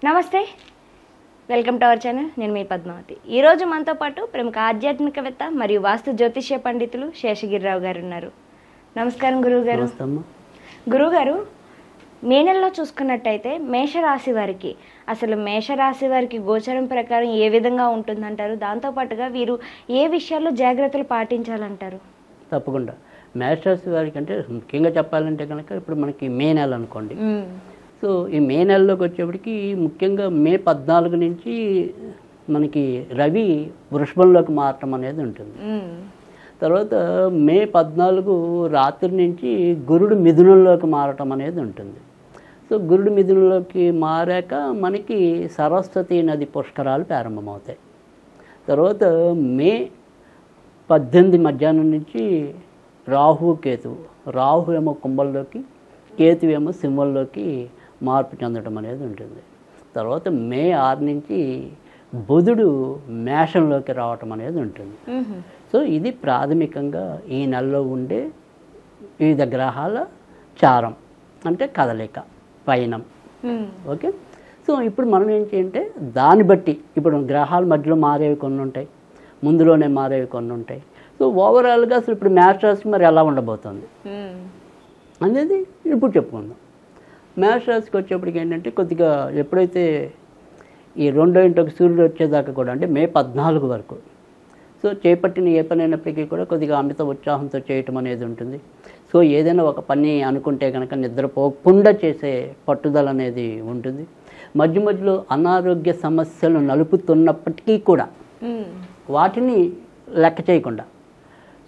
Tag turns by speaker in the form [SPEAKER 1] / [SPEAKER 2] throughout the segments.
[SPEAKER 1] నమస్తే, welcome to our channel. నేను మీ పద్మావతి. ఈరోజు మనతో పాటు ప్రముఖ ఆధ్యాత్మికవేత్త మరియు వాస్తు జ్యోతిష్య పండితులు శేషగిరిరావు గారు ఉన్నారు. నమస్కారం గురువుగారు. గురువుగారు, మే నెలలో చూసుకున్నట్టయితే మేషరాశి వారికి అసలు మేషరాశి వారికి గోచరం ప్రకారం ఏ విధంగా ఉంటుందంటారు? దాంతోపాటుగా వీరు ఏ విషయాల్లో జాగ్రత్తలు పాటించాలంటారు?
[SPEAKER 2] తప్పకుండా మేషరాశి వారికి అంటే ముఖ్యంగా చెప్పాలంటే కనుక ఇప్పుడు మనకి మే నెల అనుకోండి. సో ఈ మే నెలలోకి వచ్చేప్పటికి ముఖ్యంగా మే 14 నుంచి మనకి రవి వృషభంలోకి మారటం అనేది ఉంటుంది. తర్వాత మే 14 రాత్రి నుంచి గురుడు మిథునంలోకి మారటం అనేది ఉంటుంది. సో గురుడు మిథునంలోకి మారాక మనకి సరస్వతి నది పుష్కరాలు ప్రారంభమవుతాయి. తర్వాత మే 18 మధ్యాహ్నం నుంచి రాహు కేతువు, రాహు ఏమో కుంభంలోకి, కేతు ఏమో సింహంలోకి మార్పు చెందడం అనేది ఉంటుంది. తర్వాత మే 6 నుంచి బుధుడు మేషంలోకి రావటం అనేది ఉంటుంది. సో ఇది ప్రాథమికంగా ఈ నెలలో ఉండే వివిధ గ్రహాల చారం, అంటే కదలిక, పయనం. ఓకే, సో ఇప్పుడు మనం ఏం చేయంటే దాన్ని బట్టి ఇప్పుడు గ్రహాల మధ్యలో మారేవి కొన్ని ఉంటాయి, ముందులోనే మారేవి కొన్ని ఉంటాయి. సో ఓవరాల్గా అసలు ఇప్పుడు మేషరాశి మరి ఎలా ఉండబోతుంది అనేది ఇప్పుడు చెప్పుకుందాం. మేషరాశికి వచ్చేప్పటికి ఏంటంటే కొద్దిగా ఎప్పుడైతే ఈ 2వ ఇంటికి సూర్యుడు వచ్చేదాకా కూడా అంటే మే 14 వరకు సో చేపట్టిన ఏ పని అయినప్పటికీ కూడా కొద్దిగా అమిత ఉత్సాహంతో చేయటం అనేది ఉంటుంది. సో ఏదైనా ఒక పని అనుకుంటే కనుక నిద్రపోకుండా చేసే పట్టుదల అనేది ఉంటుంది. మధ్య మధ్యలో అనారోగ్య సమస్యలు నలుపుతున్నప్పటికీ కూడా వాటిని లెక్క చేయకుండా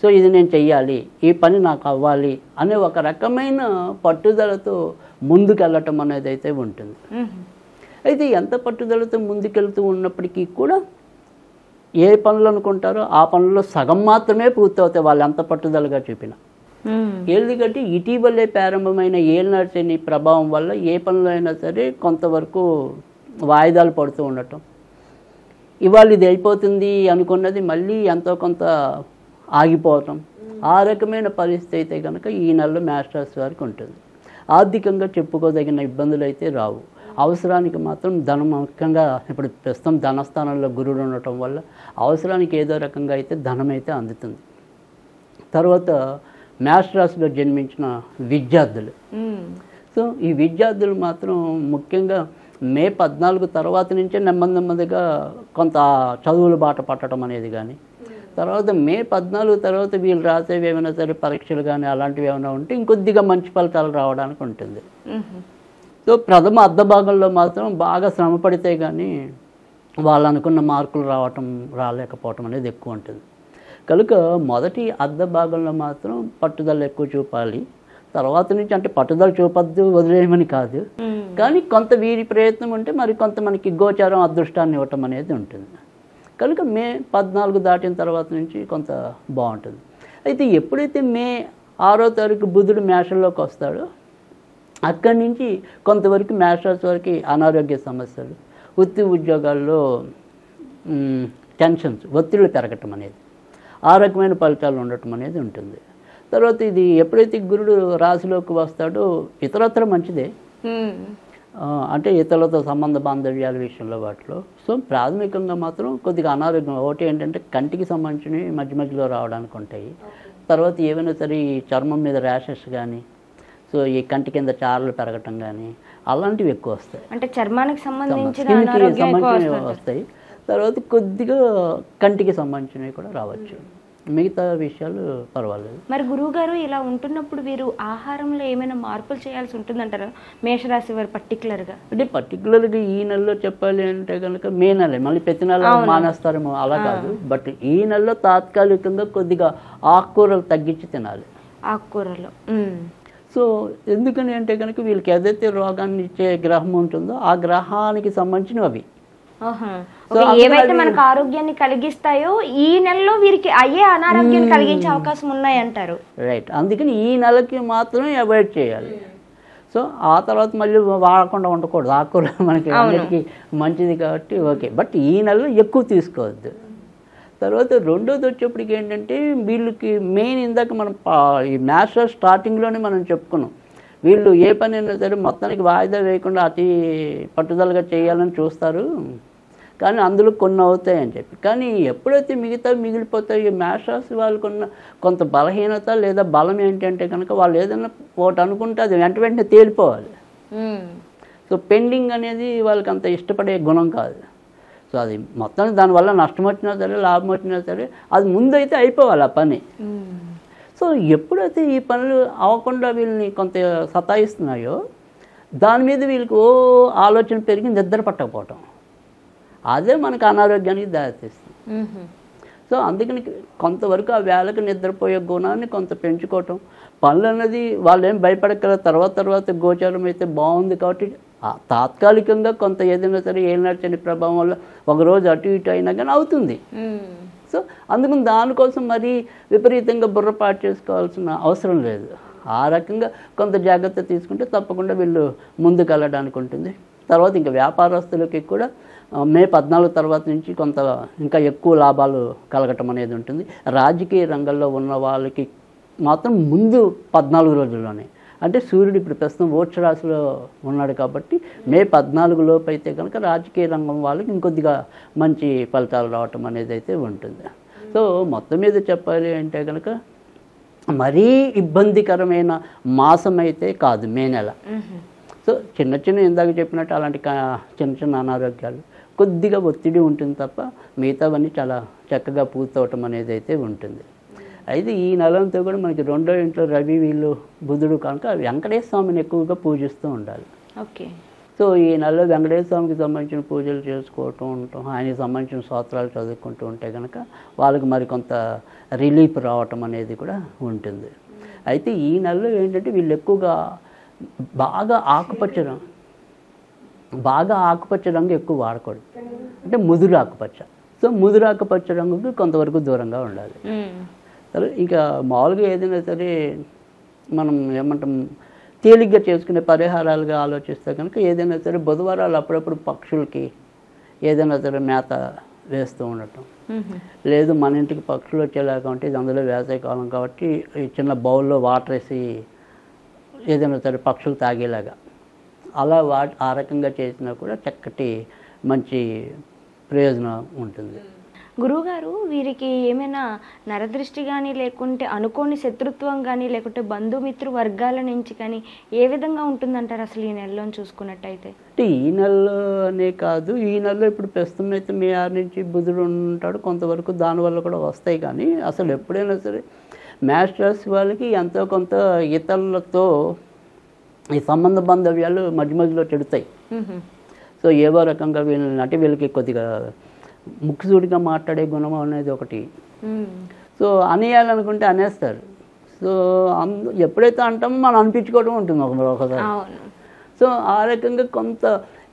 [SPEAKER 2] సో ఇది నేను చెయ్యాలి, ఈ పని నాకు అవ్వాలి అనే ఒక రకమైన పట్టుదలతో ముందుకెళ్ళటం అనేది అయితే ఉంటుంది. అయితే ఎంత పట్టుదలతో ముందుకెళ్తూ ఉన్నప్పటికీ కూడా ఏ పనులు అనుకుంటారో ఆ పనుల్లో సగం మాత్రమే పూర్తవుతాయి వాళ్ళు ఎంత పట్టుదలగా చూపినా. ఎందుకంటే ఇటీవలే ప్రారంభమైన ఏలినాటి శని ప్రభావం వల్ల ఏ పనులు అయినా సరే కొంతవరకు వాయిదాలు పడుతూ ఉండటం, ఇవాళ ఇది అయిపోతుంది అనుకున్నది మళ్ళీ ఎంతో కొంత ఆగిపోవటం, ఆ రకమైన పరిస్థితి అయితే కనుక ఈ నెలలో మేషరాశి వారికి ఉంటుంది. ఆర్థికంగా చెప్పుకోదగిన ఇబ్బందులు అయితే రావు. అవసరానికి మాత్రం ధనం, ముఖ్యంగా ఇప్పుడు ప్రస్తుతం ధనస్థానంలో గురుడు ఉండటం వల్ల అవసరానికి ఏదో రకంగా అయితే ధనం అయితే అందుతుంది. తర్వాత మేషరాశిలో జన్మించిన విద్యార్థులు, సో ఈ విద్యార్థులు మాత్రం ముఖ్యంగా మే 14 తర్వాత నుంచే నెమ్మదిగా కొంత చదువులు బాట పట్టడం అనేది కానీ, తర్వాత మే 14 తర్వాత వీళ్ళు రాసేవి ఏమైనా సరే పరీక్షలు కానీ అలాంటివి ఏమైనా ఉంటే ఇంకొద్దిగా మంచి ఫలితాలు రావడానికి ఉంటుంది. సో ప్రథమ అర్ధ భాగంలో మాత్రం బాగా శ్రమ పడితే కానీ వాళ్ళు అనుకున్న మార్కులు రాలేకపోవటం అనేది ఎక్కువ ఉంటుంది. కనుక మొదటి అర్ధ భాగంలో మాత్రం పట్టుదల ఎక్కువ చూపాలి. తర్వాత నుంచి అంటే పట్టుదల చూపద్దు వదిలేయమని కాదు, కానీ కొంత వీరి ప్రయత్నం ఉంటే మరి కొంత మనకి గోచారం అదృష్టాన్ని ఇవ్వటం అనేది ఉంటుంది. కనుక మే 14 దాటిన తర్వాత నుంచి కొంత బాగుంటుంది. అయితే ఎప్పుడైతే మే 6వ తారీఖు బుధుడు మేషంలోకి వస్తాడో అక్కడి నుంచి కొంతవరకు మేషరాశి వారికి అనారోగ్య సమస్యలు, వృత్తి ఉద్యోగాల్లో టెన్షన్స్, ఒత్తిళ్ళు పెరగటం అనేది, ఆ రకమైన ఫలితాలు ఉండటం అనేది ఉంటుంది. తర్వాత ఇది ఎప్పుడైతే గురుడు రాశిలోకి వస్తాడో ఇతరత్ర మంచిదే, అంటే ఇతరులతో సంబంధ బాంధవ్యాల విషయంలో వాటిలో. సో ప్రాథమికంగా మాత్రం కొద్దిగా అనారోగ్యం ఒకటి ఏంటంటే కంటికి సంబంధించినవి మధ్య మధ్యలో రావడానికి ఉంటాయి. తర్వాత ఏమైనా సరే ఈ చర్మం మీద ర్యాషెస్ కానీ, సో ఈ కంటి కింద చారలు పెరగటం కానీ అలాంటివి ఎక్కువ వస్తాయి,
[SPEAKER 1] అంటే చర్మానికి సంబంధించిన
[SPEAKER 2] వస్తాయి. తర్వాత కొద్దిగా కంటికి సంబంధించినవి కూడా రావచ్చు, మిగతా విషయాలు పర్వాలేదు.
[SPEAKER 1] మరి గురువుగారు ఇలా ఉంటున్నప్పుడు వీరు ఆహారంలో ఏమైనా మార్పులు చేయాల్సి ఉంటుందంటారా మేషరాశి వారు పర్టికులర్గా?
[SPEAKER 2] అంటే పర్టికులర్గా ఈ నెలలో చెప్పాలి అంటే కనుక మే నెల, మళ్ళీ ప్రతి నెల మానేస్తారేమో అలా కాదు, బట్ ఈ నెలలో తాత్కాలికంగా కొద్దిగా ఆకుకూరలు తగ్గించి తినాలి.
[SPEAKER 1] ఆకుకూరలు
[SPEAKER 2] సో ఎందుకని అంటే కనుక వీళ్ళకి ఏదైతే రోగాన్ని ఇచ్చే గ్రహం ఉంటుందో ఆ గ్రహానికి సంబంధించినవి అవి
[SPEAKER 1] ఏవైతే మనకు ఆరోగ్యాన్ని కలిగిస్తాయో ఈ నెలలో వీరికి అయ్యే అనారోగ్యాన్ని కలిగించే అవకాశం ఉన్నాయంటారు.
[SPEAKER 2] రైట్, అందుకని ఈ నెలకి మాత్రమే అవాయిడ్ చేయాలి. సో ఆ తర్వాత మళ్ళీ వాడకుండా ఉండకూడదు. ఆకుకూర మనకి అన్నిటికీ మంచిది కాబట్టి ఓకే, బట్ ఈ నెలలో ఎక్కువ తీసుకోవద్దు. తర్వాత రెండోది వచ్చేప్పటికి ఏంటంటే వీళ్ళకి మెయిన్ ఇందాక మనం ఈ మేష స్టార్టింగ్లోనే మనం చెప్పుకున్నాం, వీళ్ళు ఏ పని అయినా సరే మొత్తానికి వాయిదా వేయకుండా అతి పట్టుదలగా చేయాలని చూస్తారు, కానీ అందులో కొన్ని అవుతాయని చెప్పి. కానీ ఎప్పుడైతే మిగతా మిగిలిపోతాయి, మేష రాశి వాళ్ళకున్న కొంత బలహీనత లేదా బలం ఏంటంటే కనుక వాళ్ళు ఏదైనా ఒకటి అనుకుంటే అది వెంటనే తేలిపోవాలి. సో పెండింగ్ అనేది వాళ్ళకి అంత ఇష్టపడే గుణం కాదు. సో అది మొత్తానికి దానివల్ల నష్టం వచ్చినా సరే లాభం వచ్చినా సరే అది ముందైతే అయిపోవాలి ఆ పని. సో ఎప్పుడైతే ఈ పనులు అవ్వకుండా వీళ్ళని కొంత సతాయిస్తున్నాయో దాని మీద వీళ్ళకి ఆలోచన పెరిగి నిద్ర పట్టకపోవటం, అదే మనకు అనారోగ్యానికి దారితీస్తుంది. సో అందుకని కొంతవరకు ఆ వేళకు నిద్రపోయే గుణాన్ని కొంత పెంచుకోవటం, పనులు అన్నది వాళ్ళు ఏం భయపడగల తర్వాత గోచారం అయితే బాగుంది కాబట్టి తాత్కాలికంగా కొంత ఏదైనా సరే ఏలినాటి శని ప్రభావం వల్ల ఒకరోజు అటు ఇటు అయినా కానీ అవుతుంది. సో అందుకని దానికోసం మరీ విపరీతంగా బుర్రపాటు చేసుకోవాల్సిన అవసరం లేదు. ఆ రకంగా కొంత జాగ్రత్త తీసుకుంటే తప్పకుండా వీళ్ళు ముందుకు వెళ్ళడానికి ఉంటుంది. తర్వాత ఇంకా వ్యాపారస్తులకి కూడా మే 14 తర్వాత నుంచి కొంత ఇంకా ఎక్కువ లాభాలు కలగటం అనేది ఉంటుంది. రాజకీయ రంగంలో ఉన్న వాళ్ళకి మాత్రం ముందు 14 రోజుల్లోనే, అంటే సూర్యుడు ఇప్పుడు ప్రస్తుతం వృశ్చిక రాశిలో ఉన్నాడు కాబట్టి మే 14 లోపు అయితే కనుక రాజకీయ రంగం వాళ్ళకి ఇంకొద్దిగా మంచి ఫలితాలు రావటం అనేది అయితే ఉంటుంది. సో మొత్తం మీద చెప్పాలి అంటే కనుక మరీ ఇబ్బందికరమైన మాసం అయితే కాదు మే నెల. సో చిన్న ఇందాక చెప్పినట్టు అలాంటి చిన్న అనారోగ్యాలు, కొద్దిగా ఒత్తిడి ఉంటుంది తప్ప మిగతావన్నీ చాలా చక్కగా పూర్తవటం అనేది అయితే ఉంటుంది. అయితే ఈ నెలంతా కూడా మనకి రెండో ఇంట్లో రవి వీళ్ళు బుధుడు కనుక వెంకటేశ్వర స్వామిని ఎక్కువగా పూజిస్తూ ఉండాలి.
[SPEAKER 1] ఓకే.
[SPEAKER 2] సో ఈ నెలలో వెంకటేశ్వర స్వామికి సంబంధించిన పూజలు చేసుకోవటం ఉంటాం, ఆయనకి సంబంధించిన స్తోత్రాలు చదువుకుంటూ ఉంటే కనుక వాళ్ళకి మరి కొంత రిలీఫ్ రావటం అనేది కూడా ఉంటుంది. అయితే ఈ నెలలో ఏంటంటే వీళ్ళు ఎక్కువగా బాగా ఆకుపచ్చ రంగు ఎక్కువ వాడకూడదు, అంటే ముదురు ఆకుపచ్చ. సో ముదురు ఆకుపచ్చ రంగుకి కొంతవరకు దూరంగా ఉండాలి. సరే ఇక మామూలుగా ఏదైనా సరే మనం ఏమంటాం తేలిగ్గా చేసుకునే పరిహారాలుగా ఆలోచిస్తే కనుక ఏదైనా సరే బుధవారాలు అప్పుడప్పుడు పక్షులకి ఏదైనా సరే మేత వేస్తూ ఉండటం, లేదు మన ఇంటికి పక్షులు వచ్చేలాగా ఉంటే ఇది అందులో వేసవికాలం కాబట్టి ఈ చిన్న బౌల్లో వాటర్ వేసి ఏదైనా సరే పక్షులు తాగేలాగా అలా ఆ రకంగా చేసినా కూడా చక్కటి మంచి ప్రయోజనం ఉంటుంది.
[SPEAKER 1] గురువుగారు, వీరికి ఏమైనా నరదృష్టి కానీ లేకుంటే అనుకోని శత్రుత్వం కానీ లేకుంటే బంధుమిత్రు వర్గాల నుంచి కానీ ఏ విధంగా ఉంటుందంటారు అసలు ఈ నెలలో చూసుకున్నట్టయితే?
[SPEAKER 2] అంటే ఈ నెలలోనే కాదు, ఈ నెలలో ఇప్పుడు ప్రస్తుతం అయితే మే 6 నుంచి బుధుడు ఉంటాడు, కొంతవరకు దానివల్ల కూడా వస్తాయి. కానీ అసలు ఎప్పుడైనా సరే మేష రాశి వాళ్ళకి ఎంతో కొంత ఇతరులతో ఈ సంబంధ బాంధవ్యాలు మధ్యలో చెడుతాయి. సో ఏవో రకంగా వీళ్ళకి కొద్దిగా ముక్కుసూడిగా మాట్లాడే గుణం అనేది ఒకటి. సో అనేయాలనుకుంటే అనేస్తారు. సో ఎప్పుడైతే అంటామో మనం అనిపించుకోవడం ఉంటుంది ఒకసారి. సో ఆ రకంగా కొంత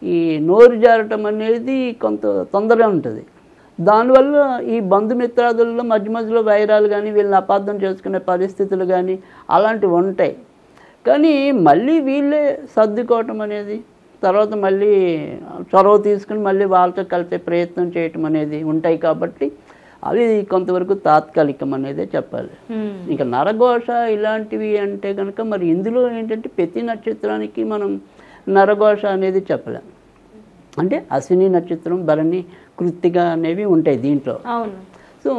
[SPEAKER 2] ఈ నోరు జారటం అనేది కొంత తొందరగా ఉంటుంది. దానివల్ల ఈ బంధుమిత్రాదుల్లో మధ్యలో వైరాలు కానీ వీళ్ళని అపార్థం చేసుకునే పరిస్థితులు కానీ అలాంటివి ఉంటాయి. కానీ మళ్ళీ వీళ్ళే సర్దుకోవటం అనేది, తర్వాత మళ్ళీ చొరవ తీసుకుని మళ్ళీ వాళ్ళతో కలిపే ప్రయత్నం చేయటం అనేది ఉంటాయి. కాబట్టి అవి కొంతవరకు తాత్కాలికం అనేదే చెప్పాలి. ఇంకా నరఘోష ఇలాంటివి అంటే కనుక మరి ఇందులో ఏంటంటే ప్రతి నక్షత్రానికి మనం నరఘోష అనేది చెప్పలేం. అంటే అశ్విని నక్షత్రం, భరణి, కృత్తిక అనేవి ఉంటాయి దీంట్లో. సో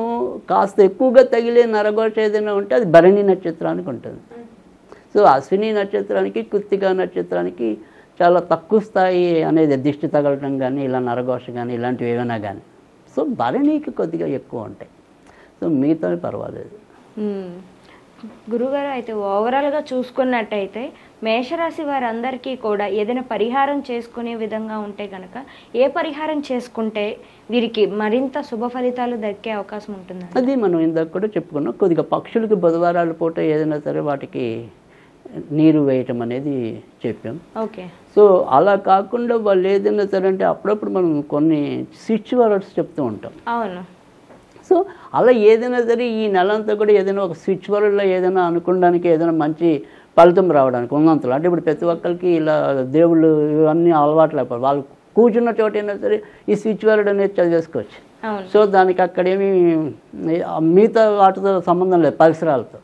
[SPEAKER 2] కాస్త ఎక్కువగా తగిలే నరఘోష ఏదైనా ఉంటే అది భరణి నక్షత్రానికి ఉంటుంది. సో అశ్విని నక్షత్రానికి, కృత్తిక నక్షత్రానికి చాలా తక్కువ స్థాయి అనేది దిష్టి తగలటం కానీ ఇలా నరఘోష కానీ ఇలాంటివి ఏమైనా కానీ. సో భరణికి కొద్దిగా ఎక్కువ ఉంటాయి. సో మిగతా పర్వాలేదు.
[SPEAKER 1] గురుగారు, అయితే ఓవరాల్గా చూసుకున్నట్టయితే మేషరాశి వారందరికీ కూడా ఏదైనా పరిహారం చేసుకునే విధంగా ఉంటే కనుక ఏ పరిహారం చేసుకుంటే వీరికి మరింత శుభ ఫలితాలు దక్కే అవకాశం ఉంటుంది?
[SPEAKER 2] అది మనం ఇందాక కూడా చెప్పుకున్నాం. కొద్దిగా పక్షులకి బుధవారాల పూట ఏదైనా సరే వాటికి నీరు వేయటం అనేది చెప్పాం.
[SPEAKER 1] ఓకే.
[SPEAKER 2] సో అలా కాకుండా వాళ్ళు ఏదైనా సరే అంటే అప్పుడప్పుడు మనం కొన్ని స్విచ్ వర్డ్స్ చెప్తూ ఉంటాం.
[SPEAKER 1] అవును.
[SPEAKER 2] సో అలా ఏదైనా సరే ఈ నెలంతా కూడా ఏదైనా ఒక స్విచ్ వర్డ్లో ఏదైనా అనుకోవడానికి ఏదైనా మంచి ఫలితం రావడానికి ఉన్నంతలో, అంటే ఇప్పుడు ప్రతి ఒక్కరికి ఇలా దేవుళ్ళు ఇవన్నీ అలవాటు లేకపోతే వాళ్ళు కూర్చున్న చోటైనా సరే ఈ స్విచ్ వర్డ్ అనేది చదివేసుకోవచ్చు. సో దానికి అక్కడేమి మిగతా వాటితో సంబంధం లేదు, పరిసరాలతో.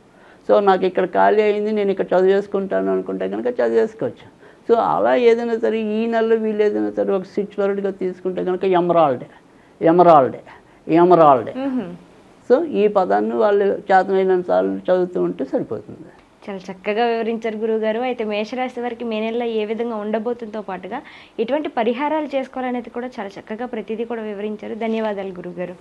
[SPEAKER 2] సో నాకు ఇక్కడ ఖాళీ అయింది, నేను ఇక్కడ చదివేసుకుంటాను అనుకుంటే కనుక చదివేసుకోవచ్చు. సో అలా ఏదైనా సరే ఈ నెలలో వీళ్ళు ఏదైనా సరే ఒక స్విచ్ వర్డ్గా తీసుకుంటే కనుక ఎమరాల్డే ఎమరాల్డే ఎమరాల్డే. సో ఈ పదాన్ని వాళ్ళు చేతనైనంత సార్లు చదువుతూ ఉంటే సరిపోతుంది.
[SPEAKER 1] చాలా చక్కగా వివరించారు గురువుగారు. అయితే మేషరాశి వారికి మే నెలలో ఏ విధంగా ఉండబోతుందో పాటుగా ఎటువంటి పరిహారాలు చేసుకోవాలనేది కూడా చాలా చక్కగా ప్రతిదీ కూడా వివరించారు. ధన్యవాదాలు గురువుగారు.